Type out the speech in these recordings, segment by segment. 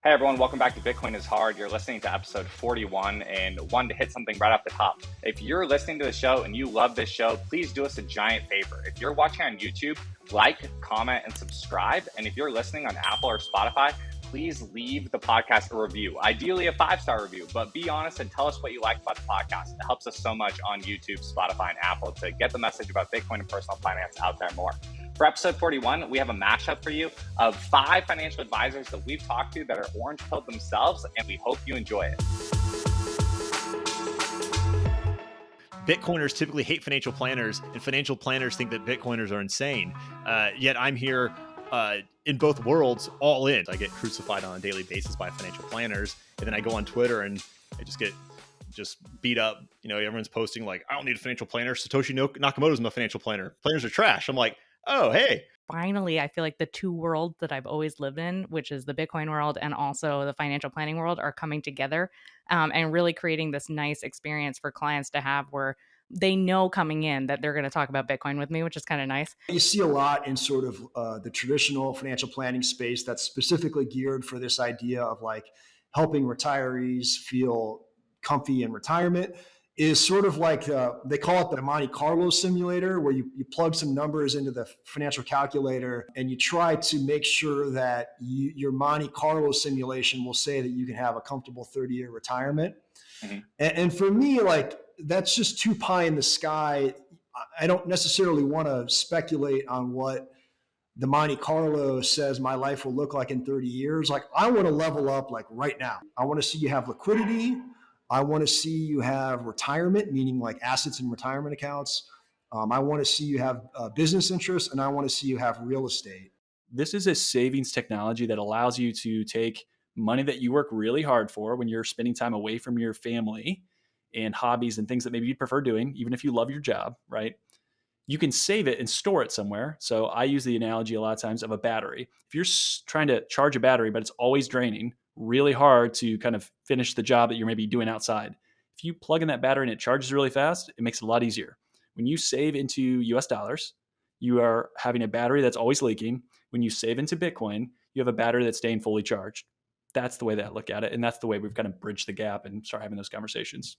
Hey everyone, welcome back to Bitcoin is Hard. You're listening to episode 41 and wanted to hit something right off the top. If you're listening to the show and you love this show, please do us a giant favor. If you're watching on YouTube, like, comment, and subscribe. And if you're listening on Apple or Spotify, please leave the podcast a review, ideally a 5-star review, but be honest and tell us what you like about the podcast. It helps us so much on YouTube, Spotify, and Apple to get the message about Bitcoin and personal finance out there more. For episode 41, we have a mashup for you of 5 financial advisors that we've talked to that are orange pilled themselves, and we hope you enjoy it. Bitcoiners typically hate financial planners, and financial planners think that Bitcoiners are insane. Yet I'm here in both worlds, all in. I get crucified on a daily basis by financial planners, and then I go on Twitter and I just get beat up. You know, everyone's posting like, I don't need a financial planner. Satoshi Nakamoto's my financial planner. Planners are trash. I'm like, oh, hey. Finally, I feel like the two worlds that I've always lived in, which is the Bitcoin world and also the financial planning world, are coming together and really creating this nice experience for clients to have where they know coming in that they're going to talk about Bitcoin with me, which is kind of nice. You see a lot in sort of the traditional financial planning space that's specifically geared for this idea of like helping retirees feel comfy in retirement. Is sort of like they call it the Monte Carlo simulator, where you plug some numbers into the financial calculator and you try to make sure that your Monte Carlo simulation will say that you can have a comfortable 30-year retirement. Mm-hmm. And for me, like, that's just too pie in the sky. I don't necessarily want to speculate on what the Monte Carlo says my life will look like in 30 years. Like, I want to level up like right now. I want to see you have liquidity. I want to see you have retirement, meaning like assets in retirement accounts. I want to see you have business interests, and I want to see you have real estate. This is a savings technology that allows you to take money that you work really hard for when you're spending time away from your family and hobbies and things that maybe you'd prefer doing, even if you love your job, right? You can save it and store it somewhere. So I use the analogy a lot of times of a battery. If you're trying to charge a battery, but it's always draining, really hard to kind of finish the job that you're maybe doing outside. If you plug in that battery and it charges really fast, it makes it a lot easier. When you save into US dollars, you are having a battery that's always leaking. When you save into Bitcoin, you have a battery that's staying fully charged. That's the way that I look at it. And that's the way we've kind of bridged the gap and start having those conversations.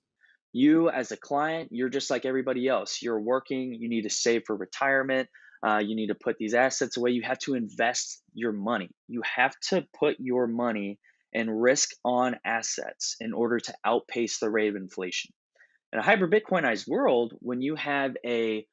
You as a client, you're just like everybody else. You're working, you need to save for retirement. You need to put these assets away. You have to invest your money. You have to put your money and risk on assets in order to outpace the rate of inflation. In a hyper Bitcoinized world, when you have a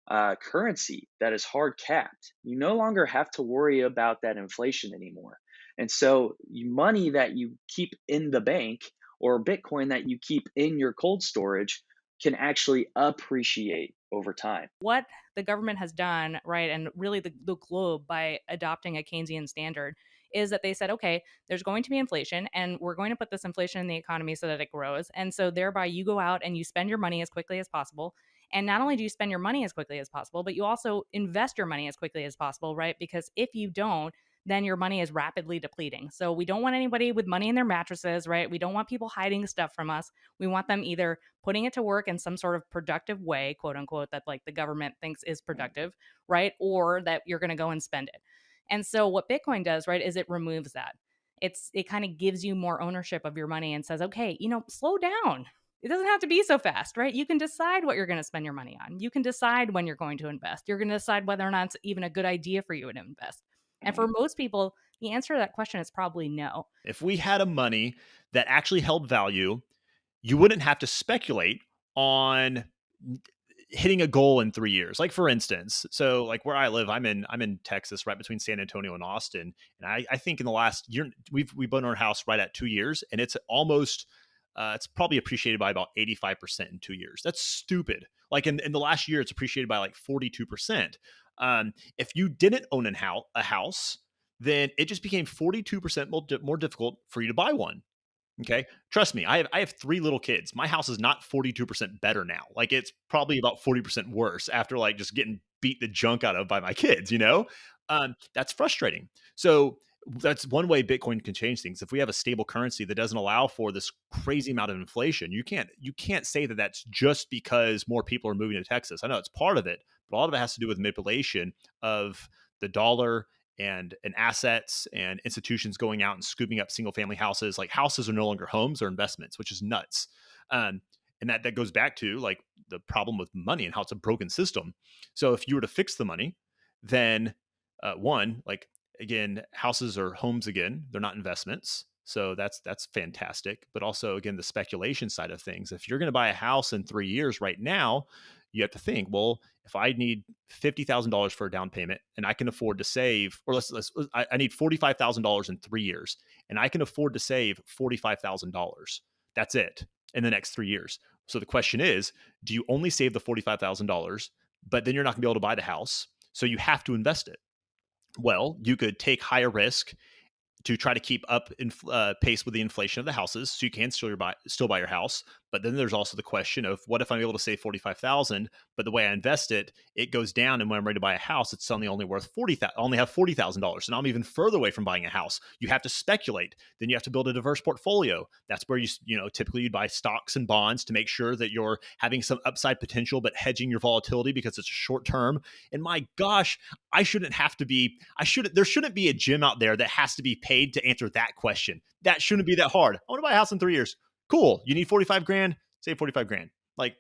currency that is hard capped, you no longer have to worry about that inflation anymore. And so money that you keep in the bank or Bitcoin that you keep in your cold storage can actually appreciate over time. What the government has done, right, and really the globe by adopting a Keynesian standard is that they said, okay, there's going to be inflation and we're going to put this inflation in the economy so that it grows. And so thereby you go out and you spend your money as quickly as possible. And not only do you spend your money as quickly as possible, but you also invest your money as quickly as possible, right? Because if you don't, then your money is rapidly depleting. So we don't want anybody with money in their mattresses, right? We don't want people hiding stuff from us. We want them either putting it to work in some sort of productive way, quote unquote, that like the government thinks is productive, right? Or that you're going to go and spend it. And so what Bitcoin does, right, is it removes that. It kind of gives you more ownership of your money and says, okay, slow down. It doesn't have to be so fast, right? You can decide what you're going to spend your money on. You can decide when you're going to invest. You're going to decide whether or not it's even a good idea for you to invest. And for most people, the answer to that question is probably no. If we had a money that actually held value, you wouldn't have to speculate on hitting a goal in 3 years. Like for instance, so like where I live, I'm in Texas, right between San Antonio and Austin. And I think in the last year, we've bought our house right at 2 years, and it's almost it's probably appreciated by about 85% in 2 years. That's stupid. Like in the last year, it's appreciated by like 42%. If you didn't own a house, then it just became 42% more difficult for you to buy one. Okay. Trust me, I have 3 little kids. My house is not 42% better now. Like it's probably about 40% worse after like just getting beat the junk out of by my kids, that's frustrating. So that's one way Bitcoin can change things. If we have a stable currency that doesn't allow for this crazy amount of inflation, you can't say that that's just because more people are moving to Texas. I know it's part of it, but a lot of it has to do with manipulation of the dollar and assets and institutions going out and scooping up single family houses. Like houses are no longer homes or investments, which is nuts. And that goes back to like the problem with money and how it's a broken system. So if you were to fix the money, then one, like again, houses are homes again, they're not investments. So that's fantastic. But also again, the speculation side of things. If you're going to buy a house in 3 years right now, you have to think, well, if I need $50,000 for a down payment and I can afford to save, or I need $45,000 in 3 years and I can afford to save $45,000. That's it in the next 3 years. So the question is, do you only save the $45,000, but then you're not gonna be able to buy the house? So you have to invest it. Well, you could take higher risk to try to keep up in pace with the inflation of the houses, so you can still buy your house. But then there's also the question of what if I'm able to save $45,000, but the way I invest it, it goes down, and when I'm ready to buy a house, it's suddenly only worth $40,000. I only have $40,000, so now I'm even further away from buying a house. You have to speculate. Then you have to build a diverse portfolio. That's where you typically you'd buy stocks and bonds to make sure that you're having some upside potential, but hedging your volatility because it's short term. And my gosh, there shouldn't be a gym out there that has to be paid to answer that question. That shouldn't be that hard. I want to buy a house in 3 years. Cool. You need 45 grand, save 45 grand. Like,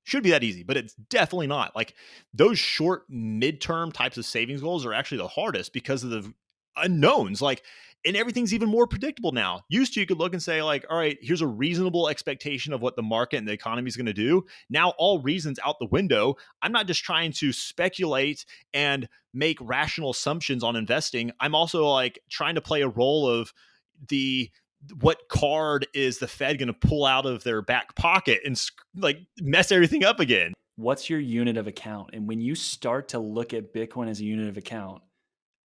should be that easy, but it's definitely not. Like, those short midterm types of savings goals are actually the hardest because of the unknowns. Like, and everything's even more predictable now. Used to, you could look and say like, all right, here's a reasonable expectation of what the market and the economy is going to do. Now all reason's out the window. I'm not just trying to speculate and make rational assumptions on investing. I'm also like trying to play a role of what card is the Fed going to pull out of their back pocket and like mess everything up again. What's your unit of account? And when you start to look at Bitcoin as a unit of account,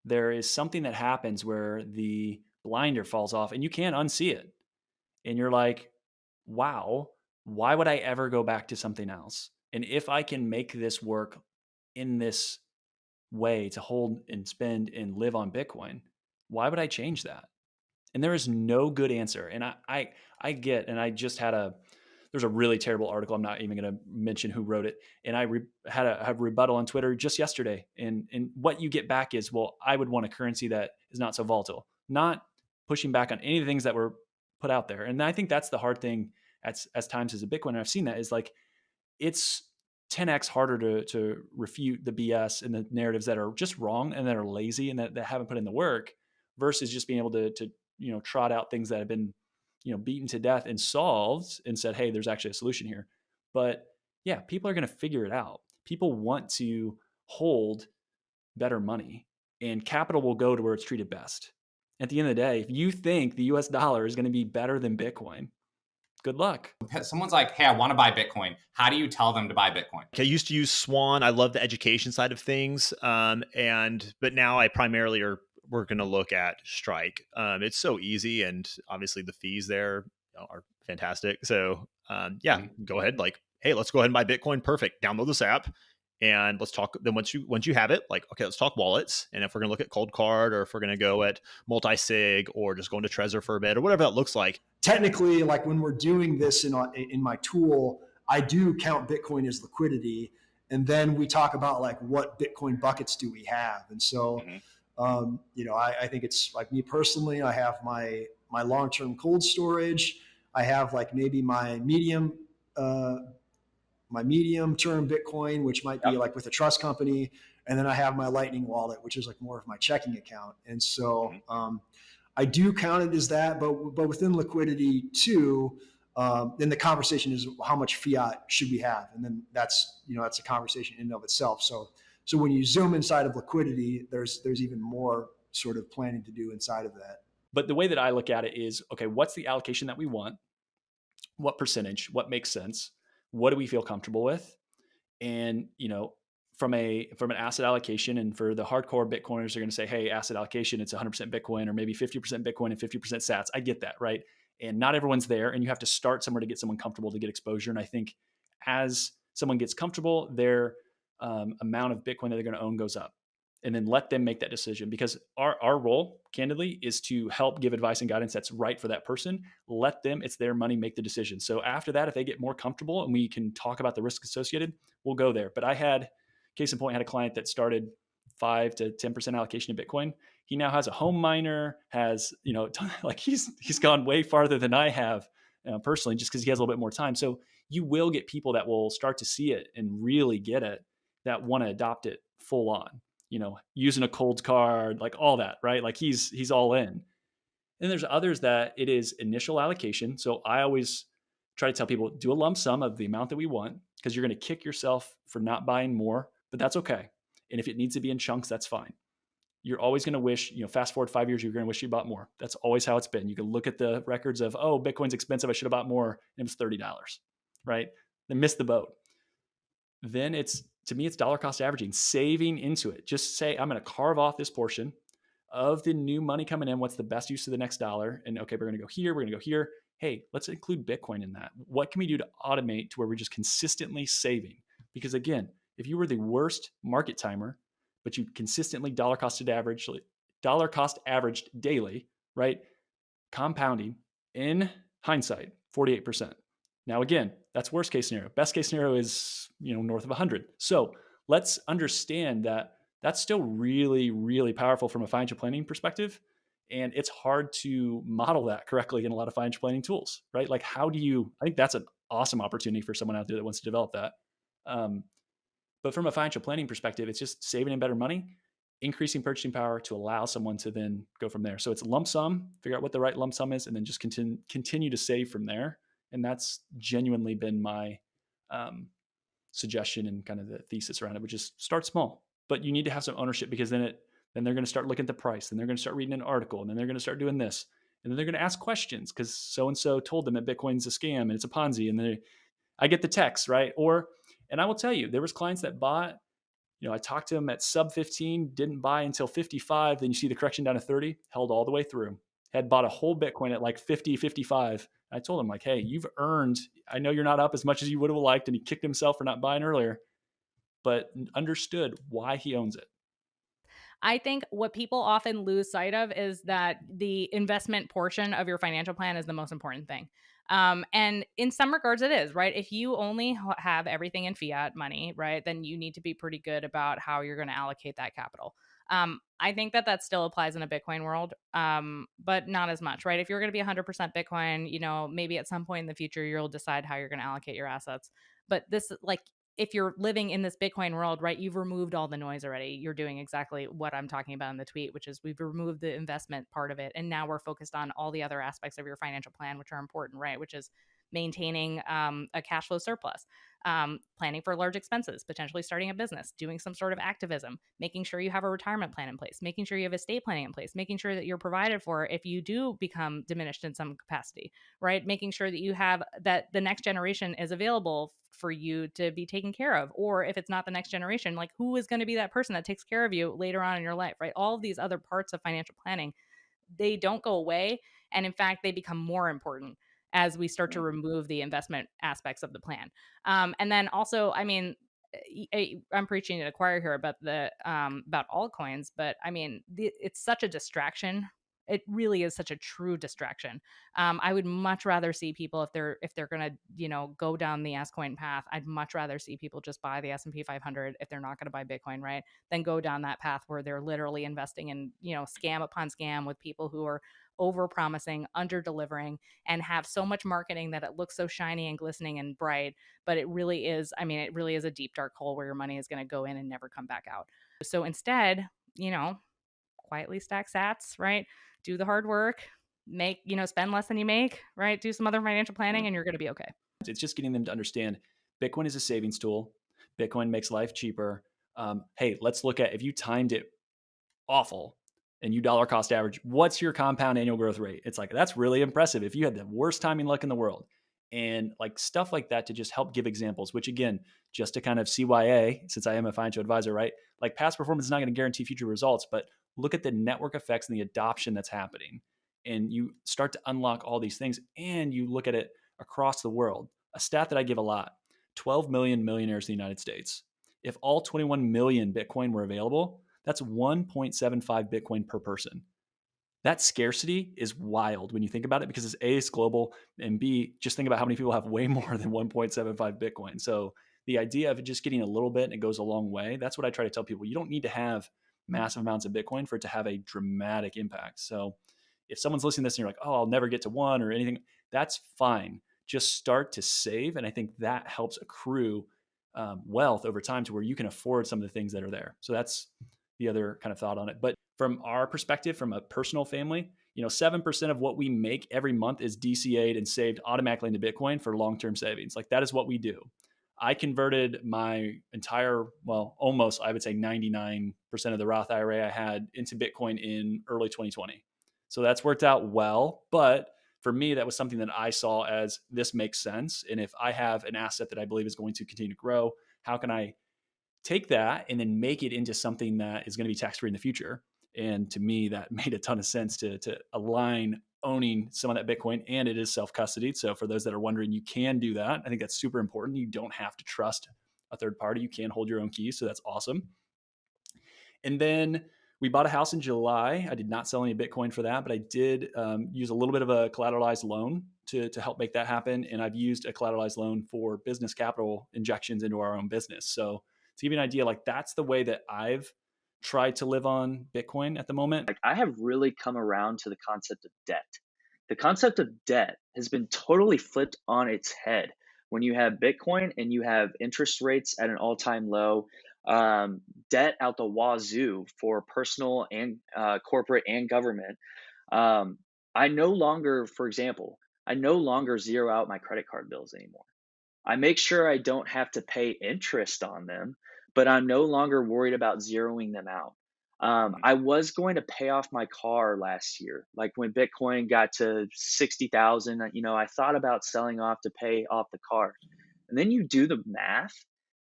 there is something that happens where the blinder falls off and you can't unsee it. And you're like, wow, why would I ever go back to something else? And if I can make this work in this way to hold and spend and live on Bitcoin, why would I change that? And there is no good answer. And I get, and I just had there's a really terrible article. I'm not even going to mention who wrote it. And I had a rebuttal on Twitter just yesterday. And what you get back is, well, I would want a currency that is not so volatile, not pushing back on any of the things that were put out there. And I think that's the hard thing as times as a Bitcoin. And I've seen that is like, it's 10x harder to refute the BS and the narratives that are just wrong and that are lazy and that haven't put in the work versus just being able to trot out things that have been, beaten to death and solved and said, hey, there's actually a solution here. But yeah, people are going to figure it out. People want to hold better money and capital will go to where it's treated best. At the end of the day, if you think the US dollar is going to be better than Bitcoin, good luck. Someone's like, hey, I want to buy Bitcoin. How do you tell them to buy Bitcoin? I used to use Swan. I love the education side of things. But now I primarily we're going to look at Strike. It's so easy. And obviously the fees there are fantastic. So go ahead. Like, hey, let's go ahead and buy Bitcoin. Perfect. Download this app. And let's talk. Then once you have it, like, okay, let's talk wallets. And if we're going to look at Cold Card, or if we're going to go at multi-sig, or just going to Trezor for a bit, or whatever that looks like. Technically, like when we're doing this in my tool, I do count Bitcoin as liquidity. And then we talk about like what Bitcoin buckets do we have. And so, I think it's like me personally, I have my long-term cold storage. I have like maybe my medium term Bitcoin, which might be like with a trust company. And then I have my Lightning wallet, which is like more of my checking account. And so I do count it as that, but within liquidity too, then the conversation is how much fiat should we have? And then that's a conversation in and of itself. So when you zoom inside of liquidity, there's even more sort of planning to do inside of that. But the way that I look at it is, okay, what's the allocation that we want? What percentage? What makes sense? What do we feel comfortable with? And, from an asset allocation, and for the hardcore Bitcoiners are going to say, hey, asset allocation, it's 100% Bitcoin or maybe 50% Bitcoin and 50% sats. I get that, right? And not everyone's there, and you have to start somewhere to get someone comfortable to get exposure. And I think as someone gets comfortable, their amount of Bitcoin that they're going to own goes up. And then let them make that decision, because our role, candidly, is to help give advice and guidance that's right for that person. Let them, it's their money, make the decision. So after that, if they get more comfortable and we can talk about the risk associated, we'll go there. But I had, case in point, had a client that started 5 to 10% allocation to Bitcoin, He now has a home miner, has, like he's gone way farther than I have personally, just because he has a little bit more time. So you will get people that will start to see it and really get it, that want to adopt it full on, using a cold card, like all that, right? Like he's all in. And there's others that it is initial allocation. So I always try to tell people, do a lump sum of the amount that we want, because you're going to kick yourself for not buying more, but that's okay. And if it needs to be in chunks, that's fine. You're always going to wish, fast forward 5 years, you're going to wish you bought more. That's always how it's been. You can look at the records of, oh, Bitcoin's expensive, I should have bought more. And it was $30, right? Then missed the boat. Then to me, it's dollar cost averaging, saving into it. Just say, I'm going to carve off this portion of the new money coming in. What's the best use of the next dollar? And okay, we're going to go here. We're going to go here. Hey, let's include Bitcoin in that. What can we do to automate to where we're just consistently saving? Because again, if you were the worst market timer, but you consistently dollar cost averaged daily, right? Compounding in hindsight, 48%. Now, again, that's worst case scenario. Best case scenario is, north of 100. So let's understand that that's still really, really powerful from a financial planning perspective. And it's hard to model that correctly in a lot of financial planning tools, right? Like I think that's an awesome opportunity for someone out there that wants to develop that. But from a financial planning perspective, it's just saving in better money, increasing purchasing power to allow someone to then go from there. So it's lump sum, figure out what the right lump sum is, and then just continue to save from there. And that's genuinely been my suggestion and kind of the thesis around it, which is start small, but you need to have some ownership, because then they're going to start looking at the price, and they're going to start reading an article, and then they're going to start doing this, and then they're going to ask questions because so-and-so told them that Bitcoin's a scam and it's a Ponzi, and I get the text, right? And I will tell you, there was clients that bought, I talked to them at sub 15, didn't buy until 55. Then you see the correction down to 30, held all the way through, had bought a whole Bitcoin at like 50, 55. I told him like, hey, you've earned, I know you're not up as much as you would have liked, and he kicked himself for not buying earlier, but understood why he owns it. I think what people often lose sight of is that the investment portion of your financial plan is the most important thing. And in some regards it is, right? If you only have everything in fiat money, right, then you need to be pretty good about how you're going to allocate that capital. I think that still applies in a Bitcoin world, but not as much, right? If you're going to be 100% Bitcoin, maybe at some point in the future, you'll decide how you're going to allocate your assets. But this, like, if you're living in this Bitcoin world, right, you've removed all the noise already. You're doing exactly what I'm talking about in the tweet, which is we've removed the investment part of it. And now we're focused on all the other aspects of your financial plan, which are important, right? Which is maintaining a cash flow surplus, planning for large expenses, potentially starting a business, doing some sort of activism, making sure you have a retirement plan in place, making sure you have estate planning in place, making sure that you're provided for if you do become diminished in some capacity, right? Making sure that you have that the next generation is available for you to be taken care of. Or if it's not the next generation, like who is going to be that person that takes care of you later on in your life, right? All of these other parts of financial planning, they don't go away. And in fact, they become more important as we start to remove the investment aspects of the plan. And then also, I mean, I'm preaching to the choir here about about altcoins, but I mean, it's such a distraction. It really is such a true distraction. I would much rather see people if they're gonna go down the S-coin path. I'd much rather see people just buy the S&P 500 if they're not going to buy Bitcoin, right? Than go down that path where they're literally investing in scam upon scam with people who are over promising, under delivering, and have so much marketing that it looks so shiny and glistening and bright, but it really is. I mean, it really is a deep dark hole where your money is going to go in and never come back out. So instead, quietly stack sats, right? Do the hard work, spend less than you make, right? Do some other financial planning and you're going to be okay. It's just getting them to understand Bitcoin is a savings tool. Bitcoin makes life cheaper. Hey, let's look at if you timed it awful and you dollar cost average, what's your compound annual growth rate? It's like, that's really impressive. If you had the worst timing luck in the world, and like stuff like that to just help give examples, which again, just to kind of CYA, since I am a financial advisor, right? Like past performance is not going to guarantee future results, but look at the network effects and the adoption that's happening. And you start to unlock all these things and you look at it across the world. A stat that I give a lot, 12 million millionaires in the United States. If all 21 million Bitcoin were available, that's 1.75 Bitcoin per person. That scarcity is wild when you think about it, because it's A, it's global, and B, just think about how many people have way more than 1.75 Bitcoin. So the idea of it just getting a little bit and it goes a long way, that's what I try to tell people. You don't need to have massive amounts of Bitcoin for it to have a dramatic impact. So if someone's listening to this and you're like, oh, I'll never get to one or anything, that's fine. Just start to save. And I think that helps accrue wealth over time to where you can afford some of the things that are there. So that's the other kind of thought on it. But from our perspective, from a personal family, 7% of what we make every month is DCA'd and saved automatically into Bitcoin for long-term savings. Like that is what we do. I converted my entire, almost, I would say 99% of the Roth IRA I had into Bitcoin in early 2020. So that's worked out well. But for me, that was something that I saw as this makes sense. And if I have an asset that I believe is going to continue to grow, how can I take that and then make it into something that is going to be tax-free in the future? And to me, that made a ton of sense to align owning some of that Bitcoin, and it is self-custodied. So for those that are wondering, you can do that. I think that's super important. You don't have to trust a third party. You can hold your own keys. So that's awesome. And then we bought a house in July. I did not sell any Bitcoin for that, but I did use a little bit of a collateralized loan to help make that happen. And I've used a collateralized loan for business capital injections into our own business. So to give you an idea, like that's the way that I've tried to live on Bitcoin at the moment. Like I have really come around to the concept of debt. The concept of debt has been totally flipped on its head when you have Bitcoin and you have interest rates at an all-time low, debt out the wazoo for personal and corporate and government. I no longer, for example, I no longer zero out my credit card bills anymore. I make sure I don't have to pay interest on them, but I'm no longer worried about zeroing them out. I was going to pay off my car last year. Like when Bitcoin got to 60,000, I thought about selling off to pay off the car. And then you do the math.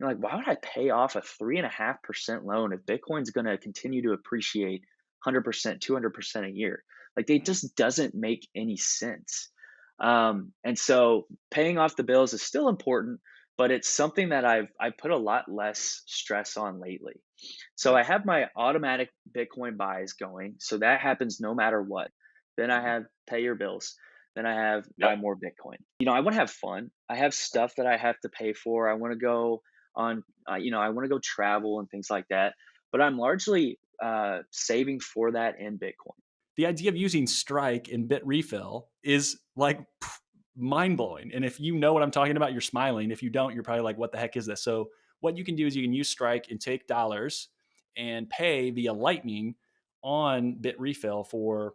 You're like, why would I pay off a 3.5% loan if Bitcoin's going to continue to appreciate 100%, 200% a year? Like it just doesn't make any sense. And so paying off the bills is still important, but it's something that I put a lot less stress on lately. So I have my automatic Bitcoin buys going. So that happens no matter what. Then I have pay your bills. Then I have buy more Bitcoin. I want to have fun. I have stuff that I have to pay for. I want to go on, I want to go travel and things like that. But I'm largely saving for that in Bitcoin. The idea of using Strike and Bitrefill is like mind blowing. And if you know what I'm talking about, you're smiling. If you don't, you're probably like, what the heck is this? So what you can do is you can use Strike and take dollars and pay via Lightning on Bitrefill for,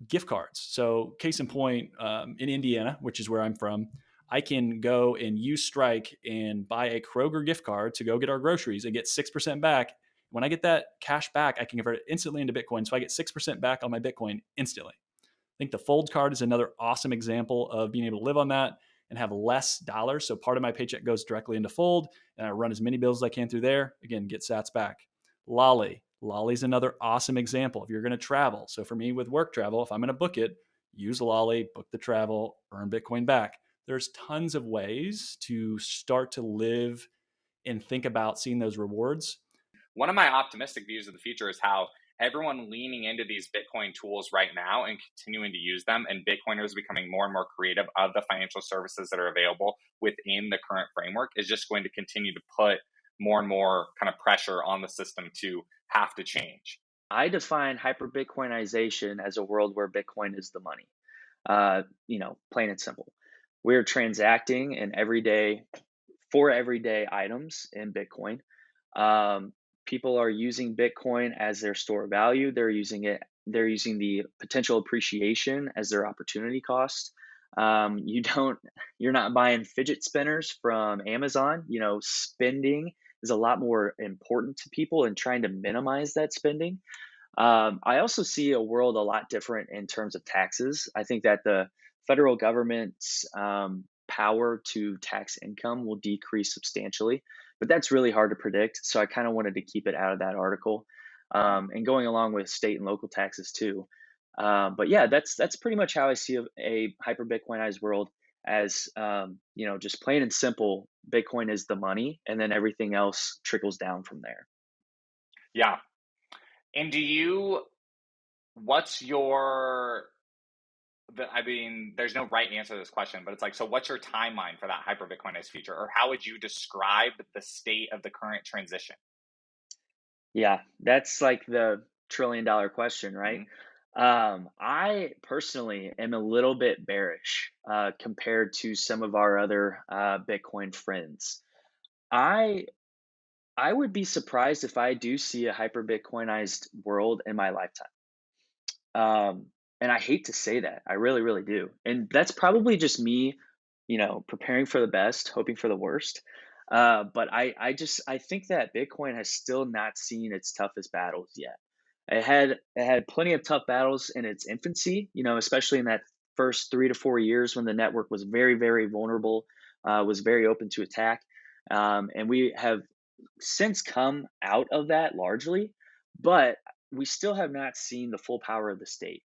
gift cards. So case in point, in Indiana, which is where I'm from, I can go and use Strike and buy a Kroger gift card to go get our groceries and get 6% back. When I get that cash back, I can convert it instantly into Bitcoin. So I get 6% back on my Bitcoin instantly. I think the Fold card is another awesome example of being able to live on that and have less dollars. So part of my paycheck goes directly into Fold and I run as many bills as I can through there. Again, get sats back. Lolly is another awesome example if you're going to travel. So for me with work travel, if I'm going to book it, use Lolly, book the travel, earn Bitcoin back. There's tons of ways to start to live and think about seeing those rewards. One of my optimistic views of the future is how everyone leaning into these Bitcoin tools right now and continuing to use them, and Bitcoiners becoming more and more creative of the financial services that are available within the current framework is just going to continue to put more and more kind of pressure on the system to have to change. I define hyper Bitcoinization as a world where Bitcoin is the money. Plain and simple. We're transacting for everyday items in Bitcoin. People are using Bitcoin as their store of value. They're using the potential appreciation as their opportunity cost. You're not buying fidget spinners from Amazon. Spending is a lot more important to people and trying to minimize that spending. I also see a world a lot different in terms of taxes. I think that the federal government's power to tax income will decrease substantially, but that's really hard to predict. So I kind of wanted to keep it out of that article, and going along with state and local taxes too. But yeah, that's pretty much how I see a hyper Bitcoinized world as, just plain and simple. Bitcoin is the money, and then everything else trickles down from there. Yeah. And there's no right answer to this question, but it's like, so what's your timeline for that hyper Bitcoinized future, or how would you describe the state of the current transition? Yeah, that's like the $1 trillion question, right? Mhm. I personally am a little bit bearish compared to some of our other Bitcoin friends. I I would be surprised if I do see a hyper Bitcoinized world in my lifetime. Um, and I hate to say that. I really, really do. And that's probably just me, preparing for the best, hoping for the worst. But I think that Bitcoin has still not seen its toughest battles yet. It had plenty of tough battles in its infancy, especially in that first 3 to 4 years when the network was very, very vulnerable, was very open to attack. And we have since come out of that largely, but we still have not seen the full power of the state.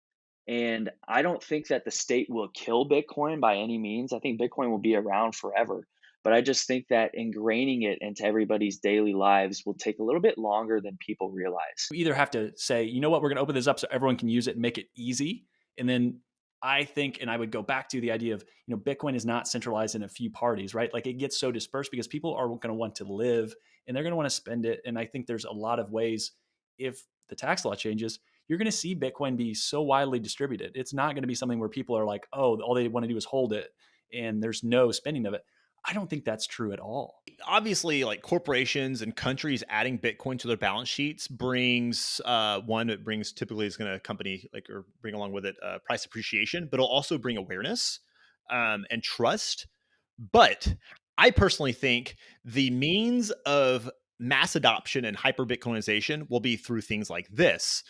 And I don't think that the state will kill Bitcoin by any means. I think Bitcoin will be around forever. But I just think that ingraining it into everybody's daily lives will take a little bit longer than people realize. We either have to say, you know what, we're going to open this up so everyone can use it and make it easy. And then I think, and I would go back to the idea of, Bitcoin is not centralized in a few parties, right? Like it gets so dispersed because people are going to want to live and they're going to want to spend it. And I think there's a lot of ways, if the tax law changes, you're going to see Bitcoin be so widely distributed. It's not going to be something where people are like, oh, all they want to do is hold it and there's no spending of it. I don't think that's true at all. Obviously, like corporations and countries adding Bitcoin to their balance sheets brings one, it brings typically is going to accompany like or bring along with it price appreciation, but it'll also bring awareness and trust. But I personally think the means of mass adoption and hyper Bitcoinization will be through things like this.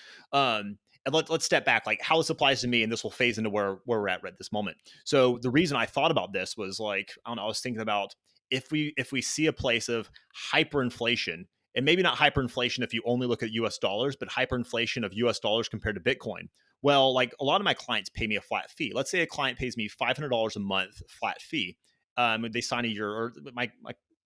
And let's step back, like how this applies to me, and this will phase into where we're at right this moment. So the reason I thought about this was like, I don't know, I was thinking about if we see a place of hyperinflation, and maybe not hyperinflation if you only look at US dollars, but hyperinflation of US dollars compared to Bitcoin. Well, like a lot of my clients pay me a flat fee. Let's say a client pays me $500 a month flat fee. They sign a year, or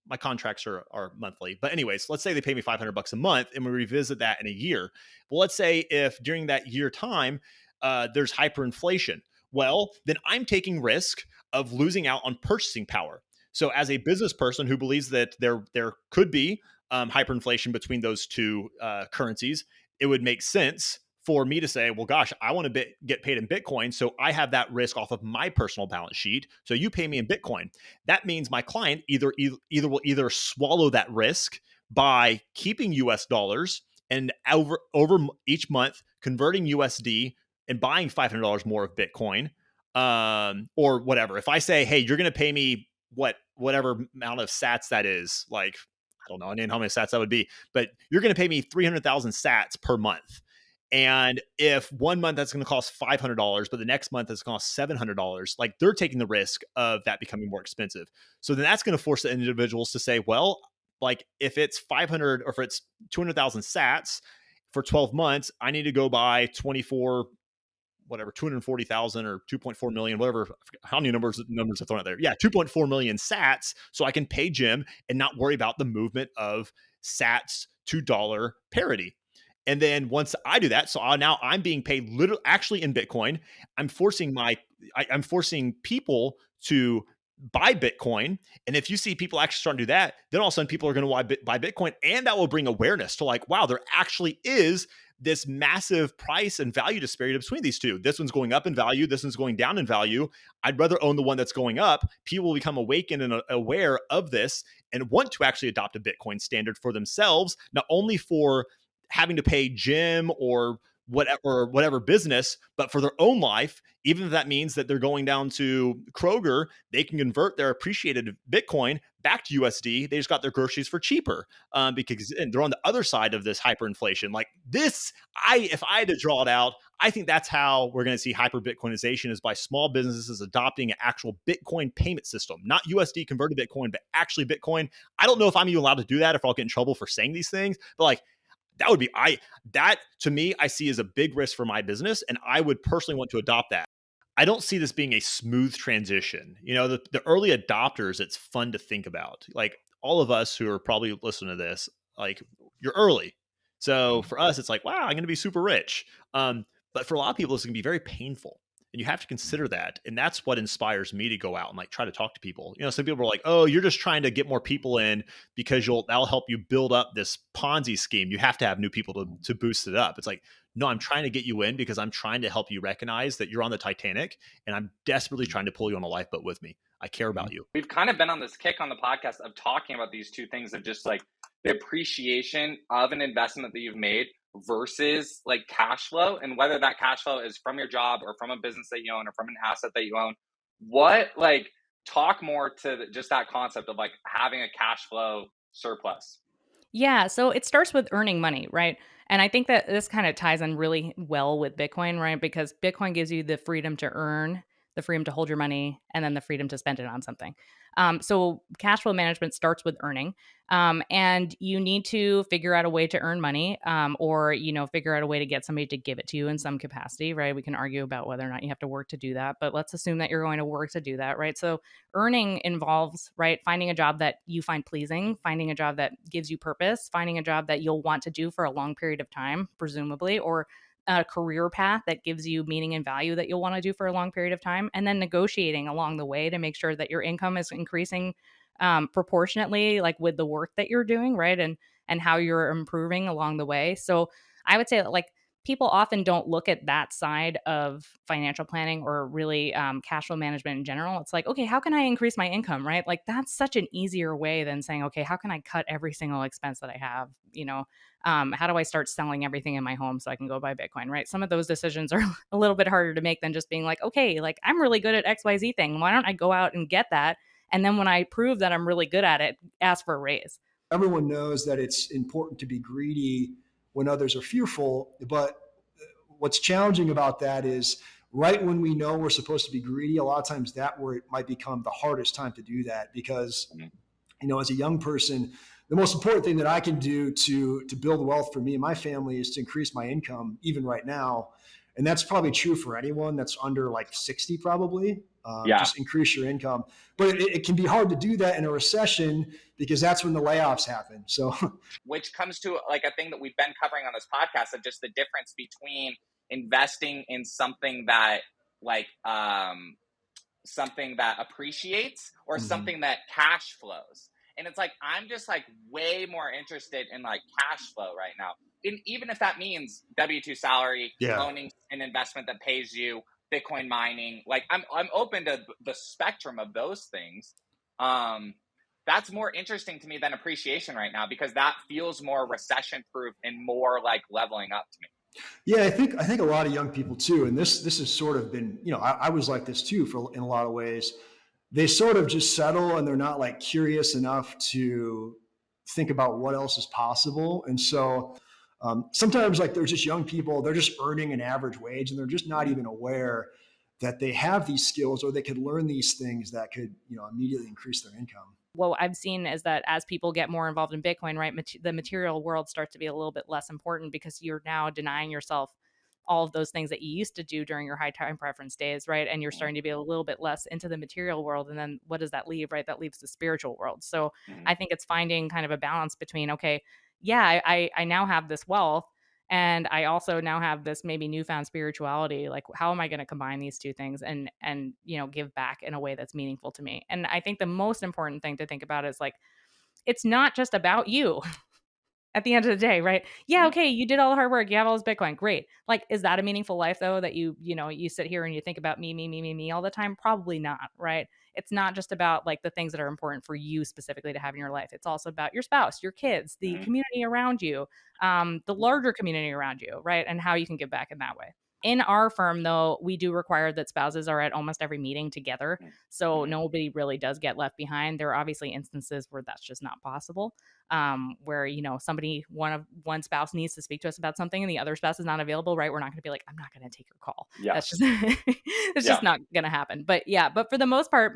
my contracts are monthly. But anyways, let's say they pay me $500 a month and we revisit that in a year. Well, let's say if during that year time, there's hyperinflation. Well, then I'm taking risk of losing out on purchasing power. So as a business person who believes that there could be hyperinflation between those two currencies, it would make sense for me to say, well, gosh, I want to get paid in Bitcoin. So I have that risk off of my personal balance sheet. So you pay me in Bitcoin. That means my client will either swallow that risk by keeping US dollars and over each month converting USD and buying $500 more of Bitcoin, or whatever. If I say, hey, you're going to pay me whatever amount of sats that is, like, I don't know, I mean, how many sats that would be, but you're going to pay me 300,000 sats per month. And if 1 month that's going to cost $500, but the next month it's going to cost $700, like they're taking the risk of that becoming more expensive. So then that's going to force the individuals to say, well, like if it's 500 or if it's 200,000 sats for 12 months, I need to go buy 240,000 or 2.4 million, whatever, how many numbers are thrown out there. Yeah, 2.4 million sats. So I can pay Jim and not worry about the movement of sats to dollar parity. And then once I do that, so now I'm being paid literally actually in Bitcoin. I'm forcing people to buy Bitcoin. And if you see people actually starting to do that, then all of a sudden people are going to buy Bitcoin. And that will bring awareness to like, wow, there actually is this massive price and value disparity between these two. This one's going up in value. This one's going down in value. I'd rather own the one that's going up. People will become awakened and aware of this and want to actually adopt a Bitcoin standard for themselves, not only for having to pay Jim or whatever business, but for their own life, even if that means that they're going down to Kroger, they can convert their appreciated Bitcoin back to USD. They just got their groceries for cheaper because they're on the other side of this hyperinflation. Like this, if I had to draw it out, I think that's how we're going to see hyper Bitcoinization is by small businesses adopting an actual Bitcoin payment system, not USD converted Bitcoin, but actually Bitcoin. I don't know if I'm even allowed to do that, if I'll get in trouble for saying these things, but like, that would be that to me, I see as a big risk for my business, and I would personally want to adopt that. I don't see this being a smooth transition. The early adopters, it's fun to think about. Like all of us who are probably listening to this, like you're early. So for us, it's like, wow, I'm going to be super rich. But for a lot of people, it's going to be very painful. And you have to consider that. And that's what inspires me to go out and like try to talk to people. Some people are like, oh, you're just trying to get more people in because that'll help you build up this Ponzi scheme. You have to have new people to boost it up. It's like, no, I'm trying to get you in because I'm trying to help you recognize that you're on the Titanic and I'm desperately trying to pull you on a lifeboat with me. I care about you. We've kind of been on this kick on the podcast of talking about these two things of just like the appreciation of an investment that you've made versus like cash flow, and whether that cash flow is from your job or from a business that you own or from an asset that you own. Talk more to just that concept of like having a cash flow surplus. Yeah, so it starts with earning money, right? And I think that this kind of ties in really well with Bitcoin, right? Because Bitcoin gives you the freedom to earn, the freedom to hold your money, and then the freedom to spend it on something. So cash flow management starts with earning. And you need to figure out a way to earn money, or, figure out a way to get somebody to give it to you in some capacity, right? We can argue about whether or not you have to work to do that, but let's assume that you're going to work to do that, right? So earning involves, right, finding a job that you find pleasing, finding a job that gives you purpose, finding a job that you'll want to do for a long period of time, presumably, or a career path that gives you meaning and value that you'll want to do for a long period of time, and then negotiating along the way to make sure that your income is increasing proportionately, like with the work that you're doing, right? And how you're improving along the way. So I would say that like people often don't look at that side of financial planning or really cash flow management in general. It's like, okay, how can I increase my income, right? Like that's such an easier way than saying, okay, how can I cut every single expense that I have? How do I start selling everything in my home so I can go buy Bitcoin, right? Some of those decisions are a little bit harder to make than just being like, okay, like I'm really good at XYZ thing. Why don't I go out and get that? And then when I prove that I'm really good at it, ask for a raise. Everyone knows that it's important to be greedy when others are fearful. But what's challenging about that is right when we know we're supposed to be greedy, a lot of times that where it might become the hardest time to do that because, as a young person, the most important thing that I can do to build wealth for me and my family is to increase my income, even right now. And that's probably true for anyone that's under like 60, probably. Just increase your income. But it can be hard to do that in a recession because that's when the layoffs happen. So, which comes to like a thing that we've been covering on this podcast of just the difference between investing in something that something that appreciates or something that cash flows. And it's like, I'm just like way more interested in like cash flow right now. And even if that means W-2 salary, owning an investment that pays you, Bitcoin mining, like I'm open to the spectrum of those things. That's more interesting to me than appreciation right now because that feels more recession proof and more like leveling up to me. Yeah, I think a lot of young people too, and this has sort of been, I was like this too in a lot of ways. They sort of just settle and they're not like curious enough to think about what else is possible. And so sometimes like there's just young people, they're just earning an average wage and they're just not even aware that they have these skills or they could learn these things that could, immediately increase their income. What I've seen is that as people get more involved in Bitcoin, right, the material world starts to be a little bit less important because you're now denying yourself all of those things that you used to do during your high time preference days, right? And you're starting to be a little bit less into the material world. And then what does that leave, right? That leaves the spiritual world. So I think it's finding kind of a balance between, okay, yeah, I now have this wealth and I also now have this maybe newfound spirituality. Like, how am I going to combine these two things and give back in a way that's meaningful to me? And I think the most important thing to think about is like, it's not just about you. At the end of the day, right? Yeah, okay, you did all the hard work. You have all this Bitcoin. Great. Like, is that a meaningful life though? That you sit here and you think about me all the time? Probably not, right? It's not just about like the things that are important for you specifically to have in your life. It's also about your spouse, your kids, the community around you, the larger community around you, right? And how you can give back in that way. In our firm, though, we do require that spouses are at almost every meeting together. So nobody really does get left behind. There are obviously instances where that's just not possible, where, one spouse needs to speak to us about something and the other spouse is not available, right? We're not going to be like, I'm not going to take your call. Yeah. That's just, just not going to happen. But for the most part,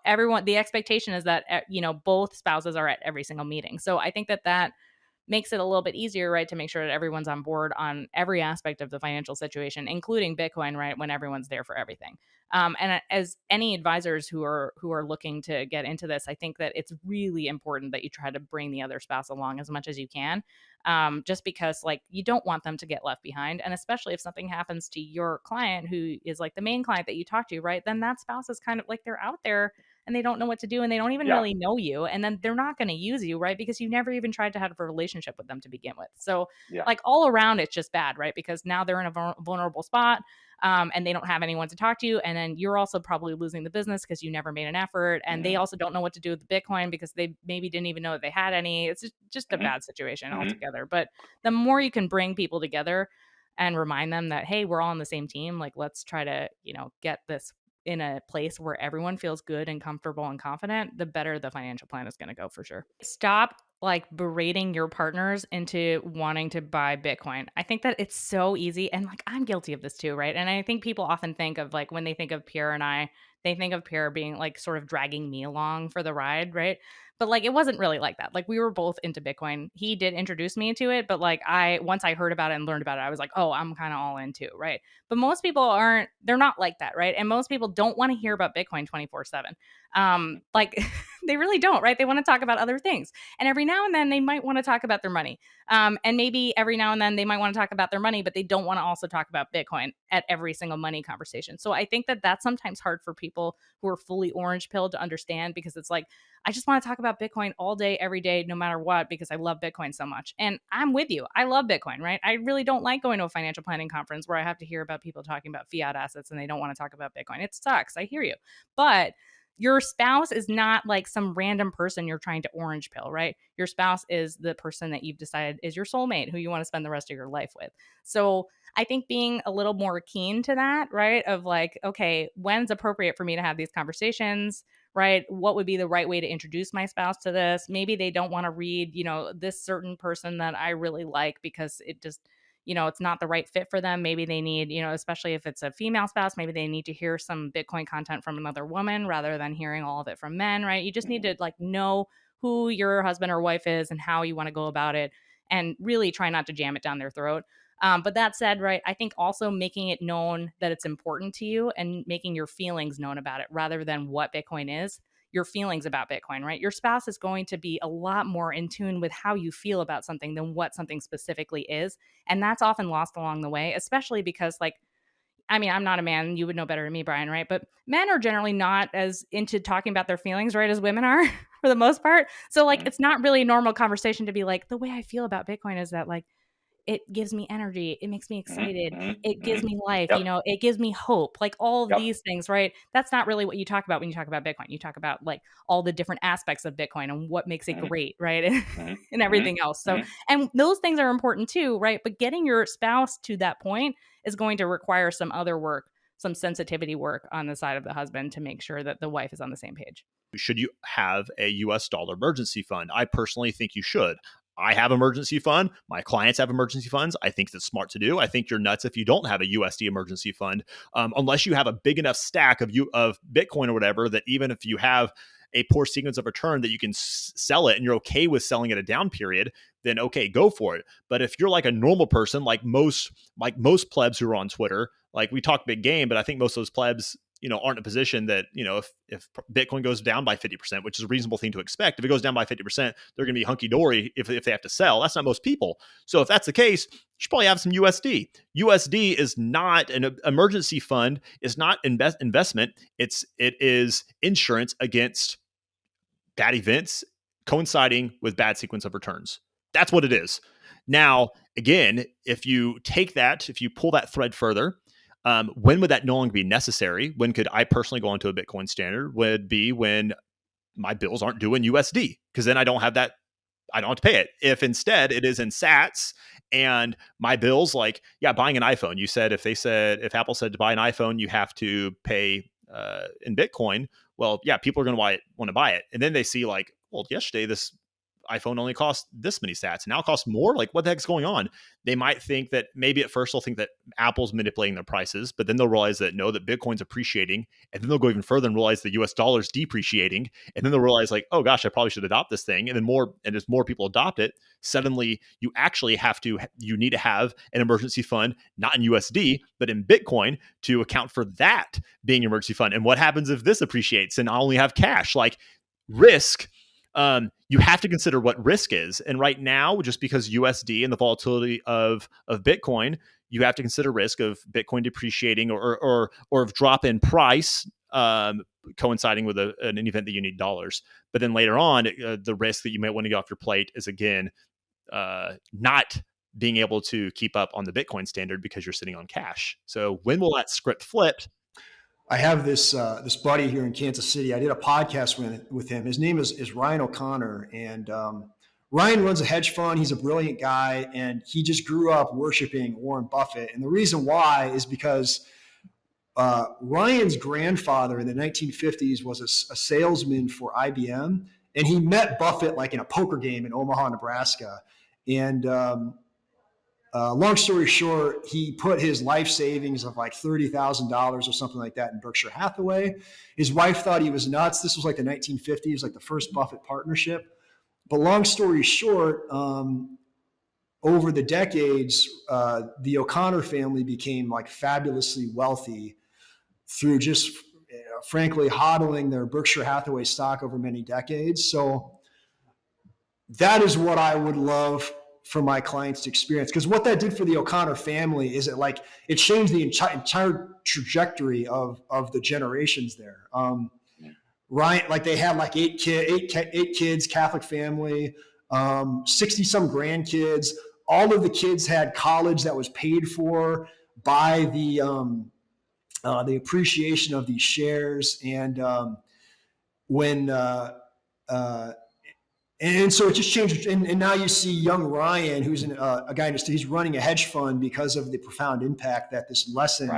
everyone, the expectation is that, both spouses are at every single meeting. So I think that makes it a little bit easier, right, to make sure that everyone's on board on every aspect of the financial situation, including Bitcoin, right, when everyone's there for everything. And as any advisors who are looking to get into this, I think that it's really important that you try to bring the other spouse along as much as you can, just because like you don't want them to get left behind. And especially if something happens to your client who is like the main client that you talk to, right, then that spouse is kind of like they're out there and they don't know what to do and they don't even really know you. And then they're not going to use you, right? Because you never even tried to have a relationship with them to begin with. So like all around, it's just bad, right? Because now they're in a vulnerable spot. And they don't have anyone to talk to. And then you're also probably losing the business because you never made an effort. And they also don't know what to do with the Bitcoin because they maybe didn't even know that they had any. It's just a bad situation altogether. But the more you can bring people together and remind them that, hey, we're all on the same team, like let's try to, get this in a place where everyone feels good and comfortable and confident, the better the financial plan is going to go for sure. Stop like berating your partners into wanting to buy Bitcoin. I think that it's so easy. And like, I'm guilty of this too, right? And I think people often think of like, when they think of Pierre and I, they think of Pierre being like sort of dragging me along for the ride, right? But like, it wasn't really like that. Like we were both into Bitcoin. He did introduce me to it, but like once I heard about it and learned about it, I was like, oh, I'm kind of all in too, right? But most people they're not like that, right? And most people don't want to hear about Bitcoin 24/7. Like they really don't, right? They want to talk about other things. And every now and then they might want to talk about their money. And maybe every now and then they might want to talk about their money, but they don't want to also talk about Bitcoin at every single money conversation. So I think that that's sometimes hard for people who are fully orange pilled to understand, because it's like, I just want to talk about Bitcoin all day, every day, no matter what, because I love Bitcoin so much. And I'm with you. I love Bitcoin, right? I really don't like going to a financial planning conference where I have to hear about people talking about fiat assets and they don't want to talk about Bitcoin. It sucks. I hear you. But your spouse is not like some random person you're trying to orange pill, right? Your spouse is the person that you've decided is your soulmate, who you want to spend the rest of your life with. So I think being a little more keen to that, right? Of like, okay, when's appropriate for me to have these conversations, right? What would be the right way to introduce my spouse to this? Maybe they don't want to read, this certain person that I really like because it just, it's not the right fit for them. Maybe they need, especially if it's a female spouse, maybe they need to hear some Bitcoin content from another woman rather than hearing all of it from men, right? You just need to like know who your husband or wife is and how you want to go about it, and really try not to jam it down their throat. But that said, right, I think also making it known that it's important to you and making your feelings known about it rather than what Bitcoin is, your feelings about Bitcoin, right? Your spouse is going to be a lot more in tune with how you feel about something than what something specifically is. And that's often lost along the way, especially because like, I mean, I'm not a man. You would know better than me, Brian, right? But men are generally not as into talking about their feelings, right, as women are for the most part. So like, it's not really a normal conversation to be like, the way I feel about Bitcoin is that like, it gives me energy. It makes me excited. It gives me life. It gives me hope. Like all of these things, right? That's not really what you talk about when you talk about Bitcoin. You talk about like all the different aspects of Bitcoin and what makes it great, right? And everything else. So, and those things are important too, right? But getting your spouse to that point is going to require some other work, some sensitivity work on the side of the husband to make sure that the wife is on the same page. Should you have a US dollar emergency fund? I personally think you should. I have emergency fund. My clients have emergency funds. I think that's smart to do. I think you're nuts if you don't have a USD emergency fund, unless you have a big enough stack of Bitcoin or whatever that even if you have a poor sequence of return that you can sell it and you're okay with selling at a down period, then okay, go for it. But if you're like a normal person, like most plebs who are on Twitter, like we talk big game, but I think most of those plebs aren't in a position that, if Bitcoin goes down by 50%, which is a reasonable thing to expect, if it goes down by 50%, they're going to be hunky-dory if they have to sell. That's not most people. So if that's the case, you should probably have some USD. USD is not an emergency fund, is not investment. It is insurance against bad events coinciding with bad sequence of returns. That's what it is. Now, again, if you pull that thread further, when would that no longer be necessary? When could I personally go into a Bitcoin standard? Would be when my bills aren't due in USD, because then I don't have to pay it. If instead it is in sats and my bills, like, buying an iPhone, if Apple said to buy an iPhone, you have to pay in Bitcoin. Well, people are going to want to buy it. And then they see like, well, yesterday this iPhone only costs this many sats, and now it costs more. Like, what the heck's going on? They might think that maybe at first they'll think that Apple's manipulating their prices, but then they'll realize that no, that Bitcoin's appreciating, and then they'll go even further and realize the US dollar's depreciating, and then they'll realize like, oh gosh, I probably should adopt this thing, and then as more people adopt it, suddenly you need to have an emergency fund, not in USD, but in Bitcoin to account for that being an emergency fund. And what happens if this appreciates and I only have cash? Like, risk. You have to consider what risk is. And right now, just because USD and the volatility of Bitcoin, you have to consider risk of Bitcoin depreciating or of drop in price, coinciding with an event that you need dollars. But then later on, the risk that you might want to get off your plate is, again, not being able to keep up on the Bitcoin standard because you're sitting on cash. So when will that script flip? I have this buddy here in Kansas City. I did a podcast with him. His name is Ryan O'Connor, and Ryan runs a hedge fund. He's a brilliant guy, and he just grew up worshiping Warren Buffett. And the reason why is because Ryan's grandfather in the 1950s was a salesman for IBM, and he met Buffett like in a poker game in Omaha, Nebraska. And long story short, he put his life savings of like $30,000 or something like that in Berkshire Hathaway. His wife thought he was nuts. This was like the 1950s, like the first Buffett partnership. But long story short, over the decades, the O'Connor family became like fabulously wealthy through just, frankly, hodling their Berkshire Hathaway stock over many decades. So that is what I would love for my clients to experience. Because what that did for the O'Connor family is it changed the entire trajectory of the generations there. Ryan, like they had like eight kids, Catholic family, 60 some grandkids. All of the kids had college that was paid for by the appreciation of these shares. And and so it just changed. And now you see young Ryan, who's a guy, he's running a hedge fund because of the profound impact that this lesson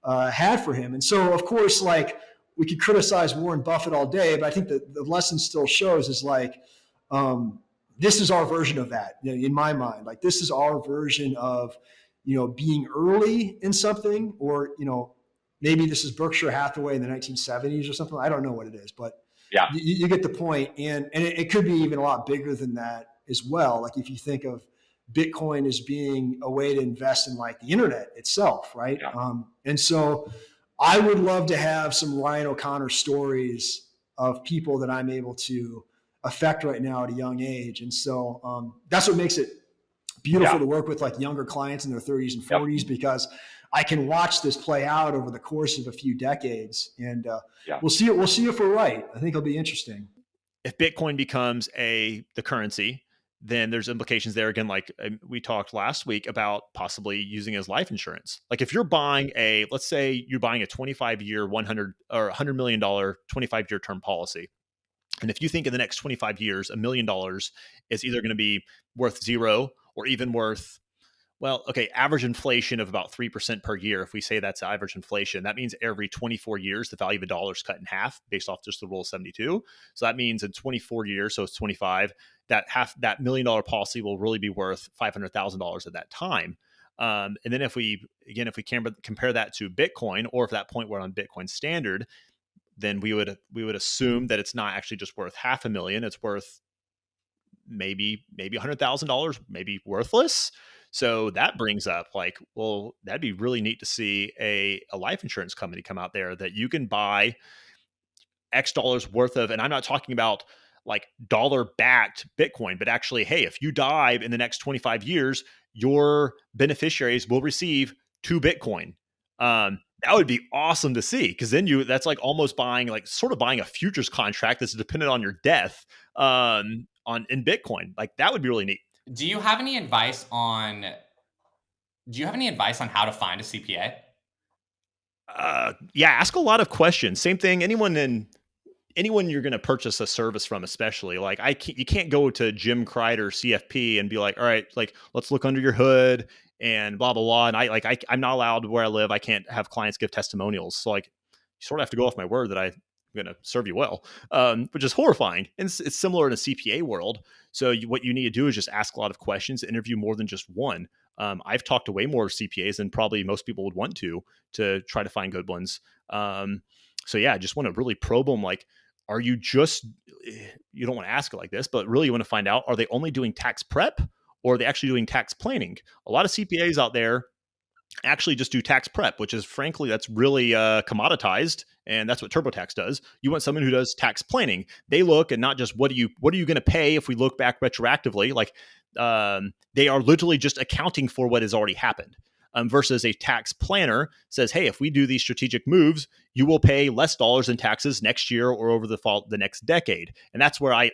had for him. And so, of course, like we could criticize Warren Buffett all day, but I think the lesson still shows is like, this is our version of that, in my mind. Like, this is our version of, being early in something, or, maybe this is Berkshire Hathaway in the 1970s or something. I don't know what it is, but yeah, you get the point. And it could be even a lot bigger than that as well. Like if you think of Bitcoin as being a way to invest in like the internet itself, right? Yeah. And so I would love to have some Ryan O'Connor stories of people that I'm able to affect right now at a young age. And so that's what makes it beautiful to work with like younger clients in their 30s and 40s, because I can watch this play out over the course of a few decades, and we'll see it. We'll see if we're right. I think it'll be interesting. If Bitcoin becomes the currency, then there's implications there. Again, like we talked last week about possibly using it as life insurance. Like if you're buying let's say you're buying a 25-year, $100 million 25-year term policy. And if you think in the next 25 years, $1 million is either going to be worth zero or even worth, average inflation of about 3% per year. If we say that's average inflation, that means every 24 years, the value of a dollar is cut in half based off just the rule of 72. So that means in 24 years, so it's 25, that $1 million policy will really be worth $500,000 at that time. And then if we compare that to Bitcoin, or if at that point we're on Bitcoin standard, then we would assume that it's not actually just worth $500,000. It's worth maybe $100,000, maybe worthless. So that brings up like, well, that'd be really neat to see a life insurance company come out there that you can buy X dollars worth of, and I'm not talking about like dollar backed Bitcoin, but actually, hey, if you die in the next 25 years, your beneficiaries will receive 2 Bitcoin. That would be awesome to see, because then that's like almost buying a futures contract that's dependent on your death in Bitcoin. Like that would be really neat. Do you have any advice on how to find a CPA? Ask a lot of questions. Same thing. Anyone you're going to purchase a service from, especially like you can't go to Jim Crider CFP and be like, all right, like let's look under your hood and blah, blah, blah. And I'm not allowed where I live. I can't have clients give testimonials. So like you sort of have to go off my word that I going to serve you well, which is horrifying. And it's similar in a CPA world. So what you need to do is just ask a lot of questions, interview more than just one. I've talked to way more CPAs than probably most people would want to try to find good ones. So yeah, I just want to really probe them. Like, are you just, you don't want to ask it like this, but really you want to find out, are they only doing tax prep or are they actually doing tax planning? A lot of CPAs out there actually just do tax prep, which is frankly, that's really commoditized. And that's what TurboTax does. You want someone who does tax planning. They look at not just what are you going to pay if we look back retroactively, like they are literally just accounting for what has already happened. Versus a tax planner says, hey, if we do these strategic moves, you will pay less dollars in taxes next year or over the next decade. And that's where I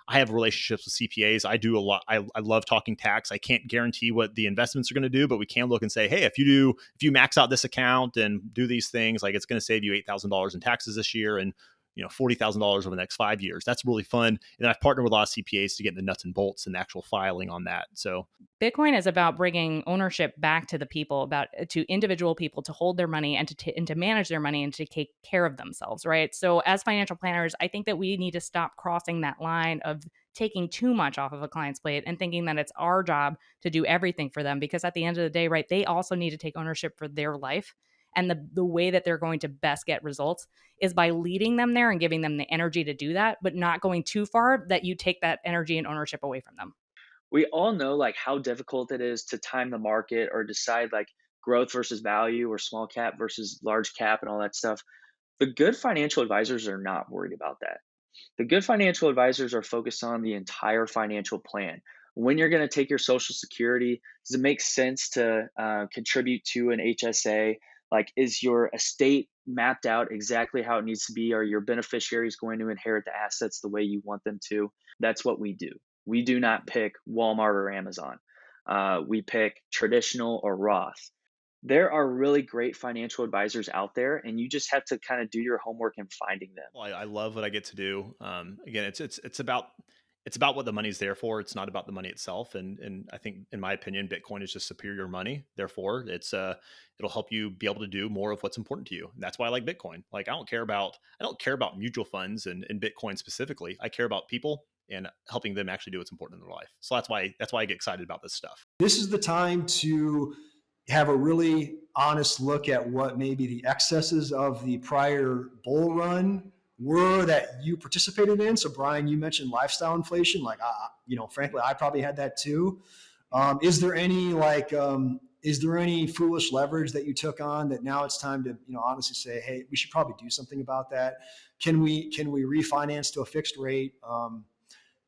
have relationships with CPAs. I do a lot. I love talking tax. I can't guarantee what the investments are going to do, but we can look and say, hey, if you max out this account and do these things, like it's going to save you $8,000 in taxes this year and $40,000 over the next 5 years. That's really fun. And then I've partnered with a lot of CPAs to get the nuts and bolts and actual filing on that. So Bitcoin is about bringing ownership back to the people, to individual people to hold their money and to manage their money and to take care of themselves, right? So as financial planners, I think that we need to stop crossing that line of taking too much off of a client's plate and thinking that it's our job to do everything for them, because at the end of the day, right, they also need to take ownership for their life. And the way that they're going to best get results is by leading them there and giving them the energy to do that, but not going too far that you take that energy and ownership away from them. We all know like how difficult it is to time the market or decide like growth versus value or small cap versus large cap and all that stuff. The good financial advisors are not worried about that. The good financial advisors are focused on the entire financial plan. When you're going to take your Social Security, does it make sense to contribute to an HSA? Like, is your estate mapped out exactly how it needs to be? Are your beneficiaries going to inherit the assets the way you want them to? That's what we do. We do not pick Walmart or Amazon. We pick traditional or Roth. There are really great financial advisors out there, and you just have to kind of do your homework in finding them. Well, I love what I get to do. Again, it's about what the money's there for. It's not about the money itself. And I think, in my opinion, Bitcoin is just superior money. Therefore, it'll help you be able to do more of what's important to you. And that's why I like Bitcoin. Like, I don't care about mutual funds and Bitcoin specifically. I care about people and helping them actually do what's important in their life. So that's why I get excited about this stuff. This is the time to have a really honest look at what maybe the excesses of the prior bull run were that you participated in. So Brian, you mentioned lifestyle inflation. Like, frankly, I probably had that too. Is there any foolish leverage that you took on that now it's time to, honestly say, hey, we should probably do something about that? Can we refinance to a fixed rate?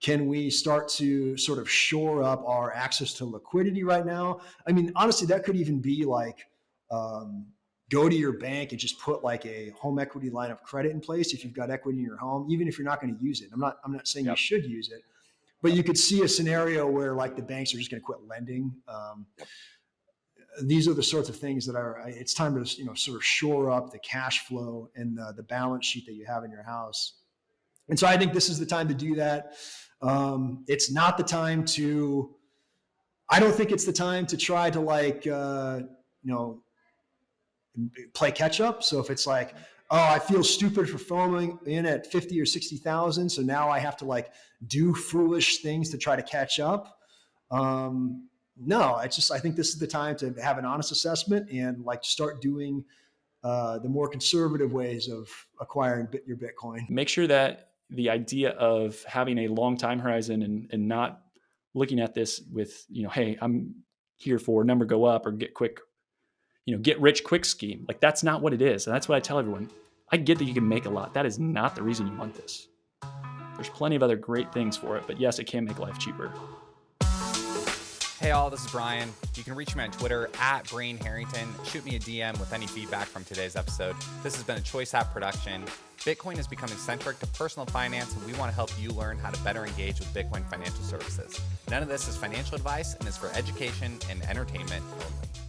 Can we start to sort of shore up our access to liquidity right now? I mean, honestly, that could even be like, go to your bank and just put like a home equity line of credit in place if you've got equity in your home, even if you're not going to use it. I'm not saying you should use it, but you could see a scenario where like the banks are just going to quit lending. These are the sorts of things that it's time to, sort of shore up the cash flow and the balance sheet that you have in your house. And so I think this is the time to do that. It's not the time to, I don't think it's the time to try to like, play catch up. So if it's like, oh, I feel stupid for foaming in at 50 or 60,000. So now I have to like do foolish things to try to catch up. No, I think this is the time to have an honest assessment and like start doing the more conservative ways of acquiring your Bitcoin. Make sure that the idea of having a long time horizon and not looking at this with, hey, I'm here for number go up or get rich quick scheme. Like, that's not what it is. And that's what I tell everyone. I get that you can make a lot. That is not the reason you want this. There's plenty of other great things for it, but yes, it can make life cheaper. Hey all, this is Brian. You can reach me on Twitter at Brain Harrington. Shoot me a DM with any feedback from today's episode. This has been a Choice App production. Bitcoin is becoming centric to personal finance, and we want to help you learn how to better engage with Bitcoin financial services. None of this is financial advice and is for education and entertainment only.